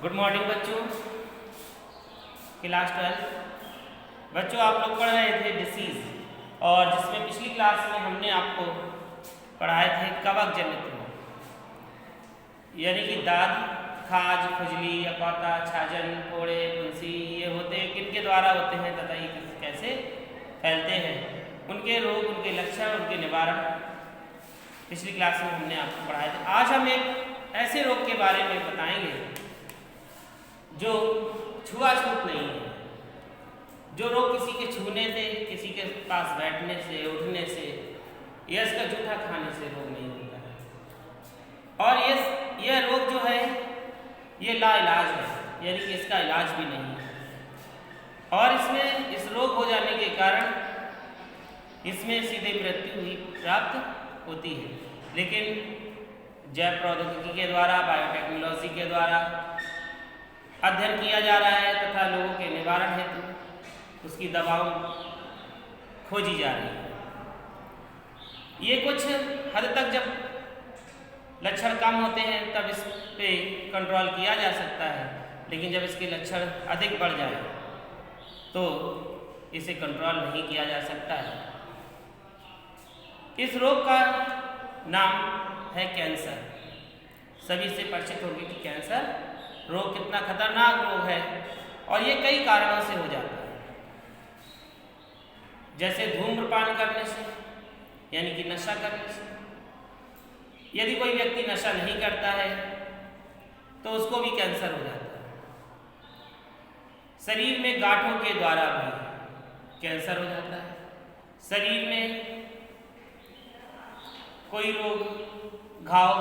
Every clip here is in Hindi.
गुड मॉर्निंग बच्चों, क्लास 12। बच्चों आप लोग पढ़ रहे थे डिसीज़, और जिसमें पिछली क्लास में हमने आपको पढ़ाए थे कवक जनित रोग, यानी कि दाद, खाज, खुजली, अकौता, छाजन, फोड़े, फुंसी, ये होते हैं किनके द्वारा होते हैं तथा ये कैसे फैलते हैं, उनके रोग, उनके लक्षण, उनके निवारण पिछली क्लास में हमने आपको पढ़ाए थे। आज हम एक ऐसे रोग के बारे में बताएंगे जो छुआछूत नहीं है, जो रोग किसी के छूने से, किसी के पास बैठने से, उठने से या इसका जूठा खाने से रोग नहीं होता है। और यह रोग जो है ये लाइलाज है, यानी कि इसका इलाज भी नहीं है। और इसमें इस रोग हो जाने के कारण इसमें सीधे मृत्यु ही प्राप्त होती है, लेकिन जैव प्रौद्योगिकी के द्वारा, बायोटेक्नोलॉजी के द्वारा अध्ययन किया जा रहा है तथा लोगों के निवारण हेतु उसकी दवाओं खोजी जा रही है। ये कुछ हद तक जब लक्षण कम होते हैं तब इस पे कंट्रोल किया जा सकता है, लेकिन जब इसके लक्षण अधिक बढ़ जाए तो इसे कंट्रोल नहीं किया जा सकता है। इस रोग का नाम है कैंसर। सभी से परिचित होंगे कि कैंसर रोग कितना खतरनाक रोग है, और ये कई कारणों से हो जाता है, जैसे धूम्रपान करने से, यानी कि नशा करने से। यदि कोई व्यक्ति नशा नहीं करता है तो उसको भी कैंसर हो जाता है। शरीर में गांठों के द्वारा भी कैंसर हो जाता है। शरीर में कोई रोग, घाव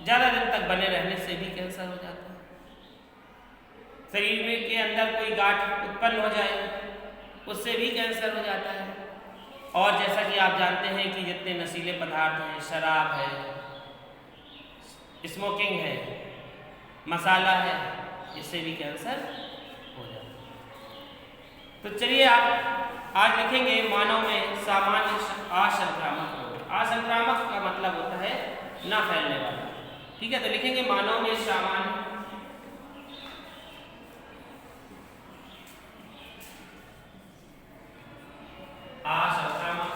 ज़्यादा दिन तक बने रहने से भी कैंसर हो जाता है। शरीर में के अंदर कोई गांठ उत्पन्न हो जाए उससे भी कैंसर हो जाता है। और जैसा कि आप जानते हैं कि जितने नशीले पदार्थ हैं, शराब है, स्मोकिंग है, मसाला है, इससे भी कैंसर हो जाता है। तो चलिए आप आज लिखेंगे मानव में सामान्य असंक्रामक रोग। असंक्रामक का मतलब होता है ना फैलने वाला, ठीक है। तो लिखेंगे मानव में सामान्य असंक्रामक।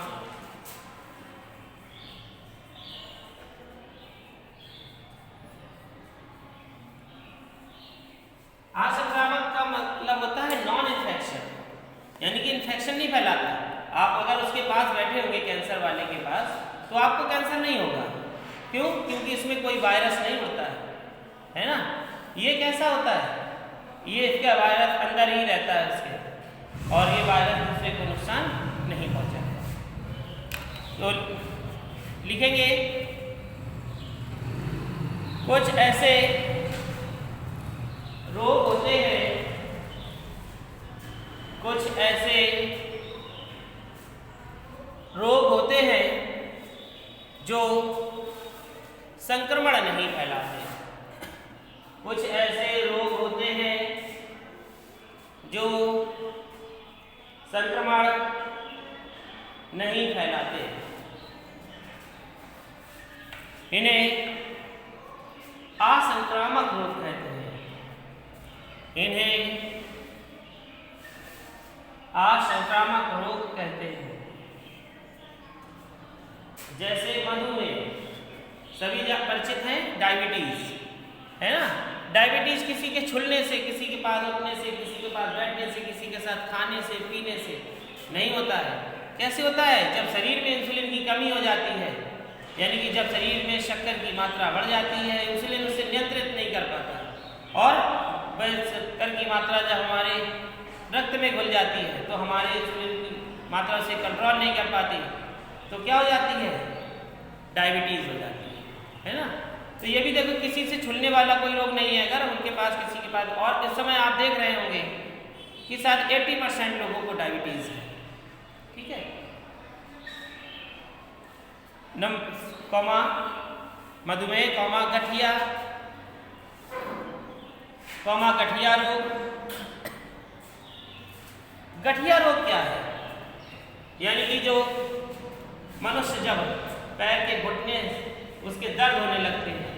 असंक्रामक का मतलब होता है नॉन इन्फेक्शन, यानी कि इन्फेक्शन नहीं फैलाता। आप अगर उसके पास बैठे होंगे कैंसर वाले के पास, तो आपको कैंसर नहीं होगा। क्यों? क्योंकि इसमें कोई वायरस नहीं होता है ना। ये कैसा होता है? ये इसका वायरस अंदर ही रहता है उसके, और ये वायरस दूसरे को नुकसान नहीं पहुंचाता। तो लिखेंगे कुछ ऐसे रोग होते हैं, कुछ ऐसे रोग होते हैं जो संक्रमण नहीं फैलाते। कुछ ऐसे रोग होते हैं जो संक्रमण नहीं फैलाते। इन्हें असंक्रामक रोग कहते हैं। इन्हें असंक्रामक रोग कहते हैं। जैसे मधुमेह, सभी परिचित हैं, डायबिटीज है ना। डायबिटीज किसी के छुलने से, किसी के पास उठने से, किसी के पास बैठने से, किसी के साथ खाने से, पीने से नहीं होता है। कैसे होता है? जब शरीर में इंसुलिन की कमी हो जाती है, यानी कि जब शरीर में शक्कर की मात्रा बढ़ जाती है, इंसुलिन उसे नियंत्रित नहीं कर पाता, और शक्कर की मात्रा जब हमारे रक्त में घुल जाती है तो हमारे इंसुलिन की मात्रा से कंट्रोल नहीं कर पाती, तो क्या हो जाती है? डायबिटीज हो जाती है ना। तो ये भी देखो, किसी से छूलने वाला कोई रोग नहीं है अगर उनके पास, किसी के पास। और इस समय आप देख रहे होंगे कि शायद 80% लोगों को डायबिटीज है, ठीक है। मधुमेह, गठिया, गठिया रोग। गठिया रोग क्या है? यानी कि जो मनुष्य जब पैर के घुटने उसके दर्द होने लगते हैं,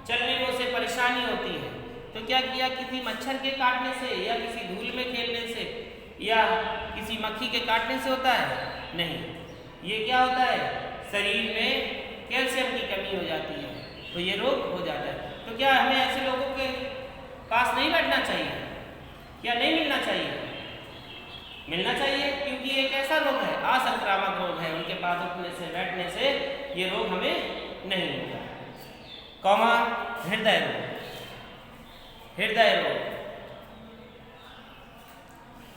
चलने में उसे परेशानी होती है, तो तो क्या किया, किसी मच्छर के काटने से या किसी धूल में खेलने से या किसी मक्खी के काटने से होता है? नहीं। ये क्या होता है, शरीर में कैल्शियम की कमी हो जाती है तो ये रोग हो जाता है। तो क्या हमें ऐसे लोगों के पास नहीं बैठना चाहिए? क्या नहीं मिलना चाहिए? मिलना चाहिए, क्योंकि ये एक ऐसा रोग है, असंक्रामक रोग है, उनके पास उठने से बैठने से ये रोग हमें नहीं होगा। कौमा हृदय रोग। हृदय रोग,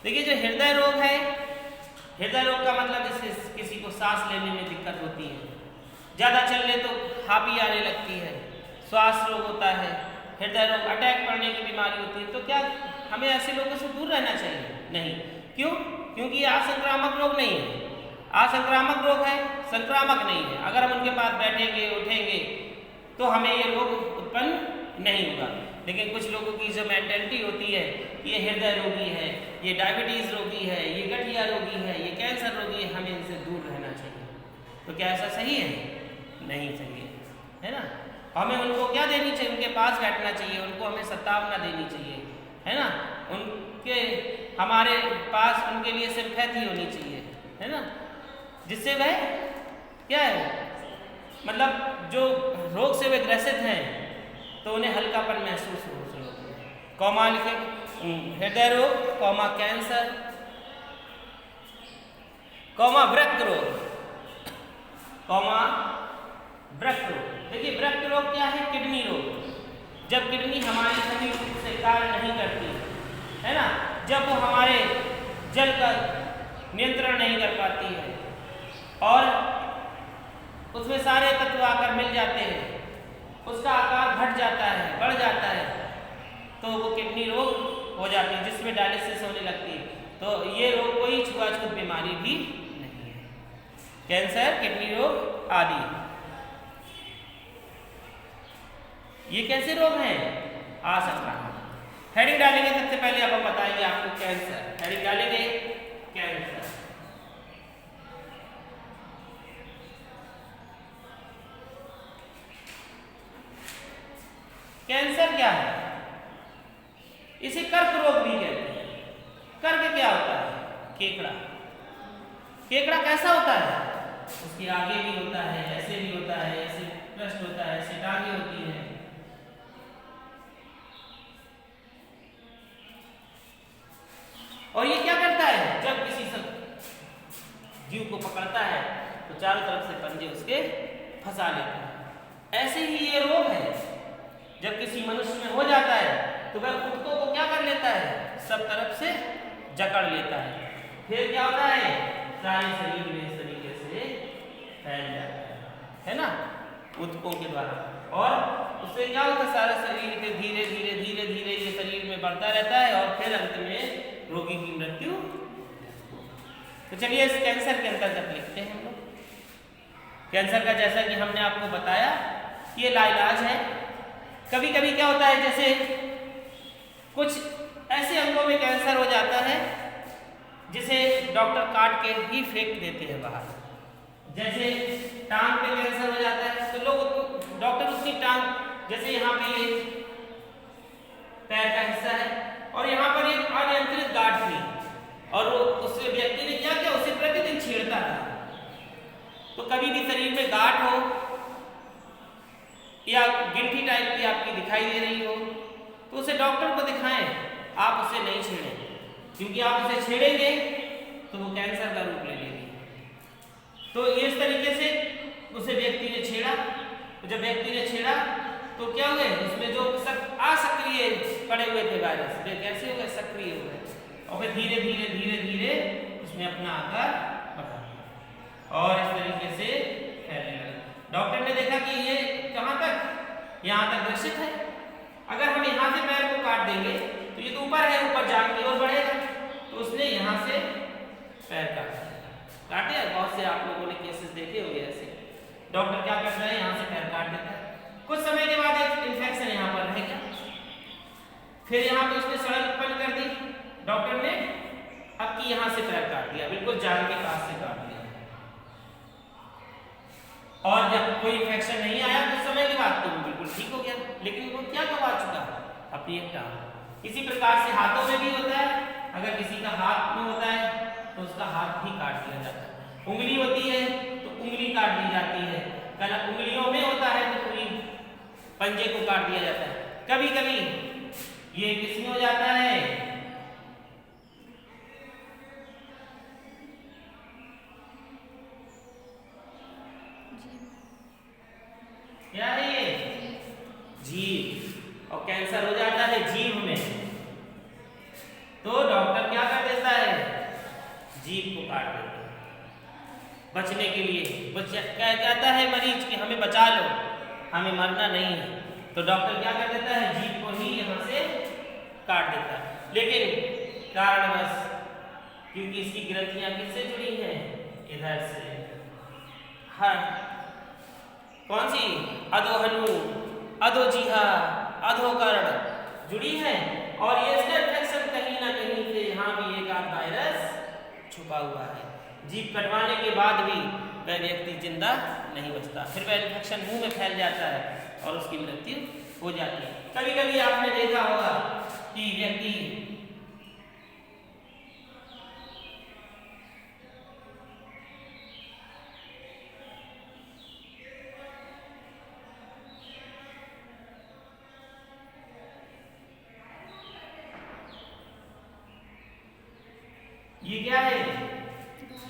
देखिए जो हृदय रोग है, हृदय रोग का मतलब जैसे किसी को सांस लेने में दिक्कत होती है, ज़्यादा चल ले तो हापी आने लगती है, श्वास रोग होता है, हृदय रोग, अटैक पड़ने की बीमारी होती है, तो क्या हमें ऐसे लोगों से दूर रहना चाहिए? नहीं। क्यों? क्योंकि ये असंक्रामक रोग नहीं है। असंक्रामक रोग है, संक्रामक नहीं है। अगर हम उनके पास बैठेंगे उठेंगे तो हमें ये रोग उत्पन्न नहीं होगा। लेकिन कुछ लोगों की जो मेंटेलिटी होती है, ये हृदय रोगी है, ये डायबिटीज़ रोगी है, ये गठिया रोगी है, ये कैंसर रोगी है, हमें इनसे दूर रहना चाहिए। तो क्या ऐसा सही है? नहीं सही है ना। हमें उनको क्या देनी चाहिए? उनके पास बैठना चाहिए, उनको हमें सतावना देनी चाहिए, है ना। उनके हमारे पास उनके लिए सिंपैथी होनी चाहिए, है ना, जिससे वह क्या है, मतलब जो रोग से वे ग्रसित हैं तो उन्हें हल्कापन महसूस हो। कौमा लिखे, हृदय रोग, कौमा कैंसर, कौमा वृक्क रोग, कौमा वृक्क रोग। देखिए वृक्क रोग क्या है? किडनी रोग। जब किडनी हमारे सही रूप से कार्य नहीं करती है ना, जब वो हमारे जल का नियंत्रण नहीं कर पाती है और उसमें सारे तत्व आकर मिल जाते हैं, उसका आकार घट जाता है, बढ़ जाता है, तो वो किडनी रोग हो जाती है, जिसमें डायलिसिस होने लगती है। तो ये रोग कोई छुआछूत बीमारी भी नहीं है। कैंसर, किडनी रोग आदि ये कैसे रोग हैं? असंक्रामक। हेडिंग डालेंगे, सबसे पहले अब हम बताएंगे आपको कैंसर। हेडिंग डालेंगे कैंसर। कैंसर क्या है? इसे कर्क रोग भी कहते हैं। कर्क क्या होता है? केकड़ा। केकड़ा कैसा होता है? उसके आगे भी होता है, ऐसे भी होता है, ऐसे पृष्ठ होता है, ऐसे टांगे होती है। और ये क्या करता है? जब किसी जीव को पकड़ता है तो चारों तरफ से पंजे उसके फंसा लेता है। ऐसे ही ये रोग है, जब किसी मनुष्य में हो जाता है तो वह ऊतकों को क्या कर लेता है? सब तरफ से जकड़ लेता है। फिर क्या होता है? सारे शरीर में इस तरीके से फैल जाता है ना, ऊतकों के द्वारा। और उससे क्या होता है? सारा शरीर के धीरे धीरे धीरे धीरे ये शरीर में बढ़ता रहता है और फिर अंत में रोगी की मृत्यु। तो चलिए इस कैंसर के अंतर्गत लिखते हैं हम लोग। कैंसर का जैसा कि हमने आपको बताया ये लाइलाज है। कभी कभी क्या होता है, जैसे कुछ ऐसे अंगों में कैंसर हो जाता है जिसे डॉक्टर काट के ही फेंक देते हैं बाहर। जैसे टांग पे कैंसर हो जाता है तो लोग डॉक्टर उसकी टांग, जैसे यहाँ पे ये पैर का हिस्सा है और यहाँ पर एक अनियंत्रित गांठ थी और उस व्यक्ति ने क्या किया? उसे प्रतिदिन छेड़ता था। तो कभी भी शरीर में गांठ हो या गिल्टी टाइप की आपकी दिखाई दे रही हो तो उसे डॉक्टर को दिखाएं, आप उसे नहीं छेड़ें, क्योंकि आप उसे छेड़ेंगे तो वो कैंसर का रूप ले लेगी। तो इस तरीके से उसे व्यक्ति ने छेड़ा, तो जब व्यक्ति ने छेड़ा तो क्या हुए? उसमें जो असक्रिय पड़े हुए थे वायरस, वे कैसे हो गए? सक्रिय हो गए और फिर धीरे धीरे धीरे धीरे उसने अपना आकार बढ़ा दिया और इस तरीके से फैलने लगा। डॉक्टर ने देखा कि ये कहाँ तक? यहाँ तक ग्रसित है। अगर हम यहाँ से पैर को काट देंगे तो ये तो ऊपर है, ऊपर जान की ओर बढ़ेगा। तो उसने यहाँ से पैर काटे। बहुत से आप लोगों ने केसेस देखे होंगे ऐसे। डॉक्टर क्या करता है? यहाँ से पैर काट देता है। कुछ समय के बाद एक इन्फेक्शन यहाँ पर रह गया, फिर यहाँ पे उसने सड़न उत्पन्न कर दी डॉक्टर ने। अब कि यहाँ से पैर काट दिया, बिल्कुल जान के पास से काट दिया। और जब कोई इन्फेक्शन नहीं आया कुछ समय के बाद तो वो बिल्कुल ठीक हो गया, लेकिन वो क्या गवा चुका? तो ये टांग। इसी प्रकार से हाथों में भी होता है, अगर किसी का हाथ में होता है तो उसका हाथ भी काट दिया जाता है। उंगली होती है तो उंगली काट दी जाती है, कला उंगलियों में होता है तो पूरी पंजे को काट दिया जाता है। कभी कभी ये किसमें हो जाता है, क्या है ये, जीभ, और कैंसर हो जाता है जीभ में, तो डॉक्टर क्या कर देता है, जीभ को काट देता है बचने के लिए। क्या कहता है मरीज कि हमें बचा लो, हमें मरना नहीं है, तो डॉक्टर क्या कर देता है, जीभ को ही यहाँ से काट देता है। लेकिन कारणवश, क्योंकि इसकी ग्रंथियां किससे जुड़ी हैं, इधर से, हाँ कौन सी, अधोहनु, अधोजिह्वा, अधोकर्ण जुड़ी है, और ये इसका इन्फेक्शन कहीं ना कहीं से यहाँ भी एक आध वायरस छुपा हुआ है। जीभ कटवाने के बाद भी वह व्यक्ति जिंदा नहीं बचता, फिर वह इन्फेक्शन मुंह में फैल जाता है और उसकी मृत्यु हो जाती है। कभी कभी आपने देखा होगा कि व्यक्ति ये क्या है,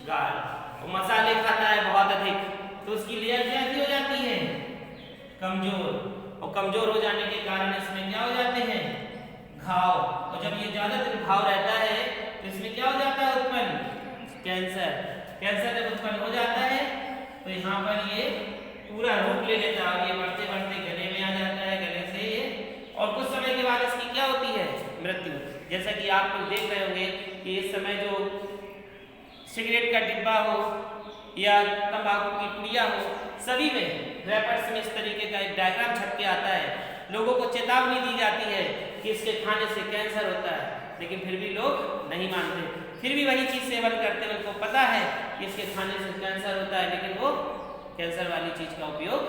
गाल, वो मसाले खाता है बहुत अधिक, तो उसकी लेयर कैसी हो जाती है, कमजोर, और कमजोर हो जाने के कारण इसमें क्या हो जाते हैं, घाव, और जब ये ज्यादा दिन घाव रहता है तो इसमें क्या हो जाता है उत्पन्न, कैंसर। कैंसर जब उत्पन्न हो जाता है तो यहाँ पर ये पूरा रूप ले लेता है, ये बढ़ते बढ़ते गले में आ जाता है, गले से ये, और कुछ समय के बाद इसकी क्या होती है, मृत्यु। जैसा कि आप लोग देख रहे होंगे कि इस समय जो सिगरेट का डिब्बा हो या तंबाकू की पुड़िया हो, सभी में रैपर्स में इस तरीके का एक डायग्राम छप के आता है, लोगों को चेतावनी दी जाती है कि इसके खाने से कैंसर होता है, लेकिन फिर भी लोग नहीं मानते, फिर भी वही चीज सेवन करते हैं। उनको पता है कि इसके खाने से कैंसर होता है, लेकिन वो कैंसर वाली चीज का उपयोग।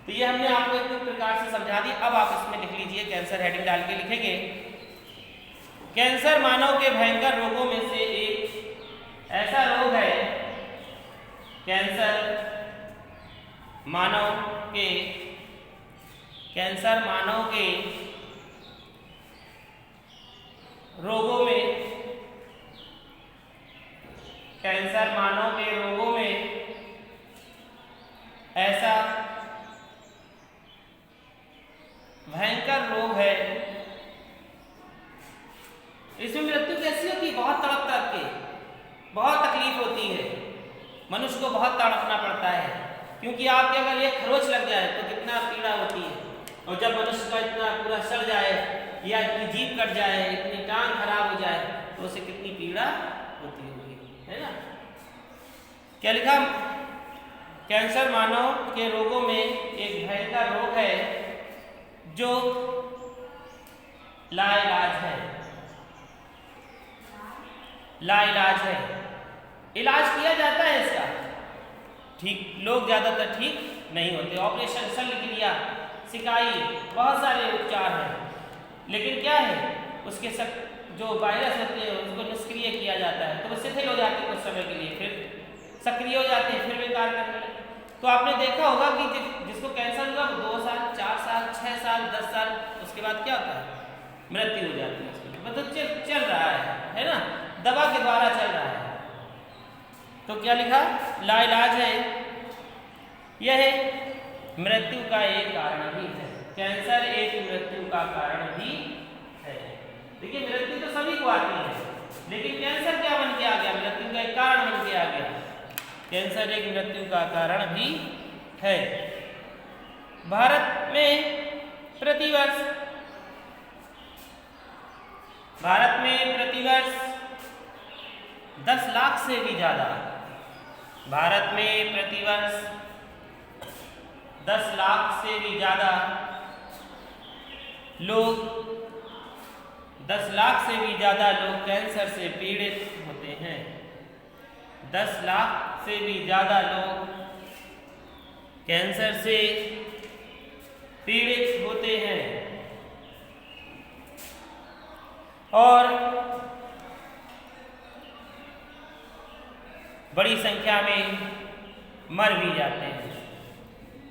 तो ये हमने आपको एक प्रकार से समझा दी। अब आप इसमें लिख लीजिए, कैंसर हेडिंग डाल के लिखेंगे, कैंसर मानव के भयंकर रोगों में से एक ऐसा रोग है, कैंसर मानव के रोगों में, कैंसर मानव के रोगों में ऐसा भयंकर रोग है, इसमें मृत्यु कैसी होती है, बहुत तड़प तड़प के, बहुत तकलीफ होती है, मनुष्य को बहुत तड़पना पड़ता है, क्योंकि आपके अगर एक खरोच लग जाए तो कितना पीड़ा होती है, और जब मनुष्य का इतना पूरा सड़ जाए या इतनी जीभ कट जाए, इतनी टांग खराब हो जाए, तो उसे कितनी पीड़ा होती होगी, है ना। क्या लिखा, कैंसर मानव के रोगों में एक भयंकर रोग है जो लाइलाज है, लाइलाज है, इलाज किया जाता है इसका, ठीक लोग ज्यादातर ठीक नहीं होते, ऑपरेशन, शल्यक्रिया, सिकाई, बहुत सारे उपचार हैं, लेकिन क्या है, उसके सब जो वायरस होते हैं उसको निष्क्रिय किया जाता है, तो वो शिथिल हो जाते हैं कुछ समय के लिए, फिर सक्रिय हो जाते हैं, फिर बेकार करने लगते। तो आपने देखा होगा कि जिसको कैंसर हुआ वो 2 साल, 4 साल, 6 साल, 10 साल, उसके बाद क्या होता है, मृत्यु हो जाती है उसकी, मतलब चल रहा है ना, दवा के द्वारा चल रहा है। तो क्या लिखा, लाइलाज है, यह मृत्यु का एक कारण भी है, कैंसर एक मृत्यु का कारण भी है। देखिए मृत्यु तो सभी को आती है, लेकिन कैंसर क्या बन के आ गया, मृत्यु का एक कारण बन के आ गया, कैंसर एक मृत्यु का कारण भी है। भारत में प्रतिवर्ष 10 लाख से भी ज्यादा, भारत में प्रतिवर्ष 10 लाख से भी ज्यादा लोग, 10 लाख से भी ज्यादा लोग कैंसर से पीड़ित होते हैं, 10 लाख से भी ज्यादा लोग कैंसर से पीड़ित होते हैं। और बड़ी संख्या में मर भी जाते हैं,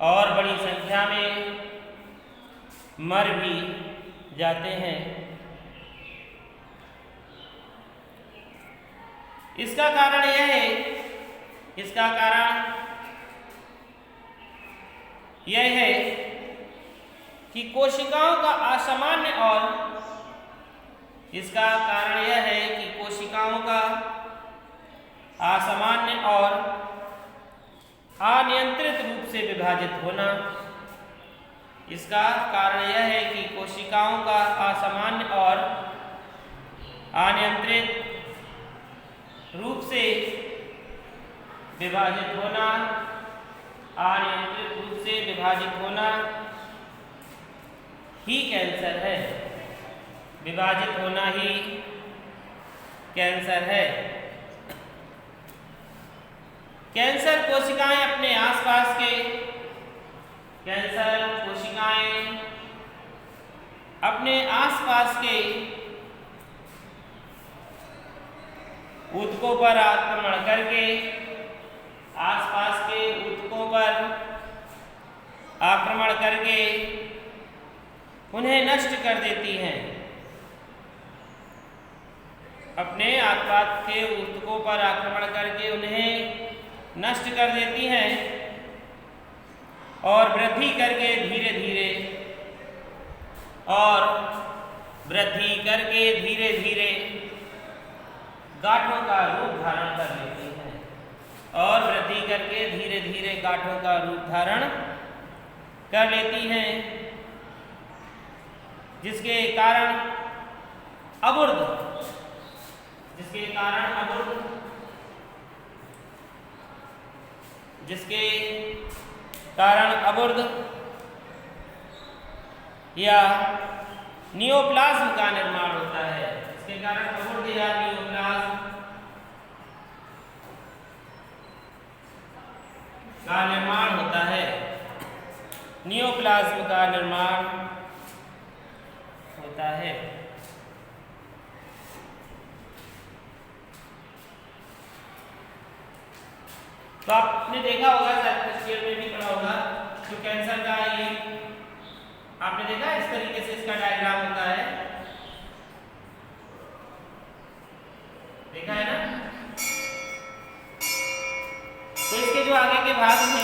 और बड़ी संख्या में मर भी जाते हैं। इसका कारण यह है कि कोशिकाओं का असामान्य और अनियंत्रित रूप से विभाजित होना। इसका कारण यह है कि कोशिकाओं का असामान्य और अनियंत्रित रूप से विभाजित होना ही कैंसर है। विभाजित होना ही कैंसर है। कैंसर कोशिकाएं अपने आसपास के ऊतकों पर आक्रमण करके उन्हें नष्ट कर देती हैं। अपने आसपास के ऊतकों पर आक्रमण करके उन्हें नष्ट कर देती हैं और वृद्धि करके धीरे धीरे गांठों का रूप धारण कर लेती हैं, जिसके कारण अबुर्द या नियोप्लाज्म का निर्माण होता है। नियोप्लाज्म का निर्माण होता है। तो आपने देखा होगा, फर्स्ट ईयर में भी पढ़ा होगा, जो कैंसर का ये आपने देखा इस तरीके से इसका डायग्राम होता है, देखा है ना। तो इसके जो आगे के भाग हैं